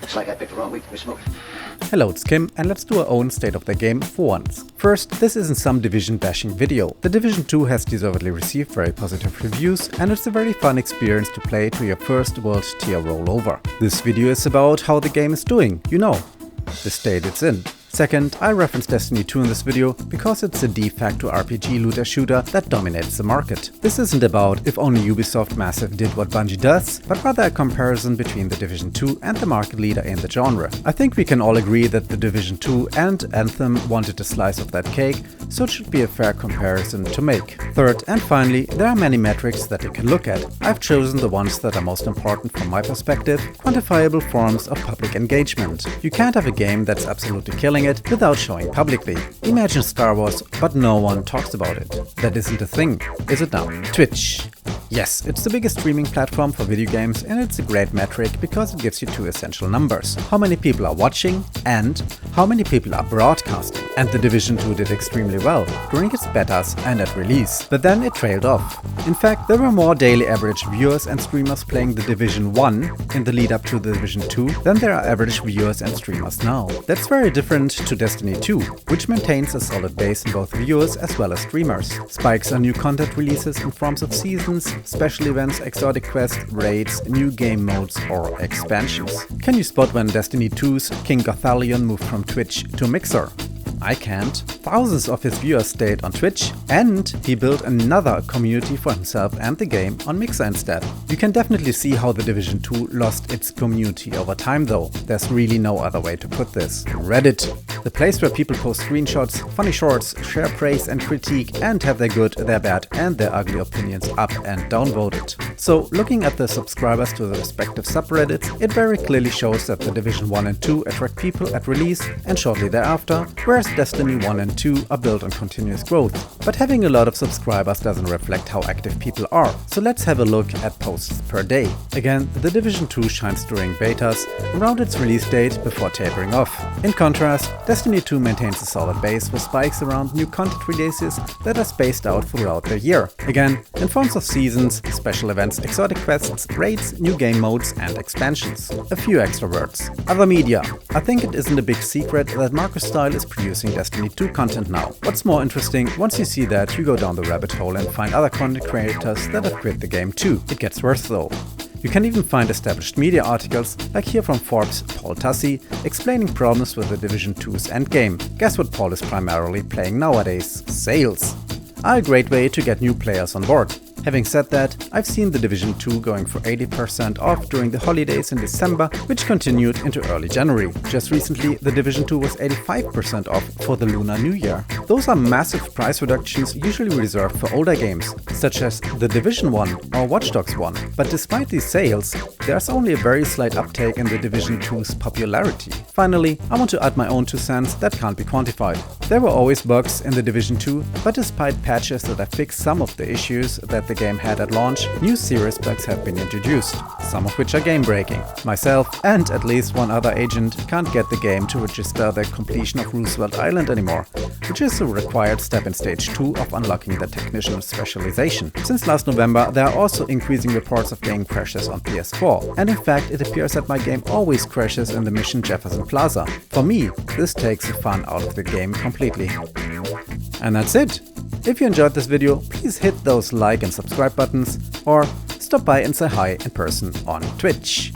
It's like I picked the wrong week to be smoking. Hello, it's Kim, and let's do our own state of the game for once. First, this isn't some Division bashing video. The Division 2 has deservedly received very positive reviews, and it's a very fun experience to play to your first world tier rollover. This video is about how the game is doing, you know, the state it's in. Second, I reference Destiny 2 in this video because it's a de facto RPG looter shooter that dominates the market. This isn't about if only Ubisoft Massive did what Bungie does, but rather a comparison between the Division 2 and the market leader in the genre. I think we can all agree that the Division 2 and Anthem wanted a slice of that cake, so it should be a fair comparison to make. Third and finally, there are many metrics that you can look at. I've chosen the ones that are most important from my perspective, quantifiable forms of public engagement. You can't have a game that's absolutely killing it without showing publicly. Imagine Star Wars, but no one talks about it. That isn't a thing, is it now? Twitch. Yes, it's the biggest streaming platform for video games, and it's a great metric because it gives you two essential numbers. How many people are watching and how many people are broadcasting. And the Division 2 did extremely well during its betas and at release, but then it trailed off. In fact, there were more daily average viewers and streamers playing the Division 1 in the lead up to the Division 2 than there are average viewers and streamers now. That's very different to Destiny 2, which maintains a solid base in both viewers as well as streamers. Spikes on new content releases in forms of seasons, special events, exotic quests, raids, new game modes or expansions. Can you spot when Destiny 2's King Gothalion moved from Twitch to Mixer? I can't. Thousands of his viewers stayed on Twitch, and he built another community for himself and the game on Mixer instead. You can definitely see how the Division 2 lost its community over time though. There's really no other way to put this. Reddit. The place where people post screenshots, funny shorts, share praise and critique, and have their good, their bad and their ugly opinions up and downvoted. So, looking at the subscribers to the respective subreddits, it very clearly shows that the Division 1 and 2 attract people at release and shortly thereafter, whereas Destiny 1 and 2 are built on continuous growth. But having a lot of subscribers doesn't reflect how active people are, so let's have a look at posts per day. Again, the Division 2 shines during betas, around its release date before tapering off. In contrast, Destiny 2 maintains a solid base with spikes around new content releases that are spaced out throughout the year. Again, in forms of seasons, special events, exotic quests, raids, new game modes and expansions. A few extra words. Other media. I think it isn't a big secret that Marcus Style is producing Destiny 2 content now. What's more interesting, once you see that, you go down the rabbit hole and find other content creators that have quit the game too. It gets worse though. You can even find established media articles, like here from Forbes' Paul Tassi, explaining problems with the Division 2's endgame. Guess what Paul is primarily playing nowadays? Sales. Are a great way to get new players on board. Having said that, I've seen the Division 2 going for 80% off during the holidays in December, which continued into early January. Just recently, the Division 2 was 85% off for the Lunar New Year. Those are massive price reductions usually reserved for older games, such as the Division 1 or Watch Dogs 1. But despite these sales, there's only a very slight uptake in the Division 2's popularity. Finally, I want to add my own 2 cents that can't be quantified. There were always bugs in the Division 2, but despite patches that have fixed some of the issues that the game had at launch, new serious bugs have been introduced, some of which are game-breaking. Myself and at least one other agent can't get the game to register the completion of Roosevelt Island anymore, which is a required step in Stage 2 of unlocking the technician specialization. Since last November, there are also increasing reports of game crashes on PS4, and in fact it appears that my game always crashes in the mission Jefferson Plaza. For me, this takes the fun out of the game completely. And that's it! If you enjoyed this video, please hit those like and subscribe buttons, or stop by and say hi in person on Twitch.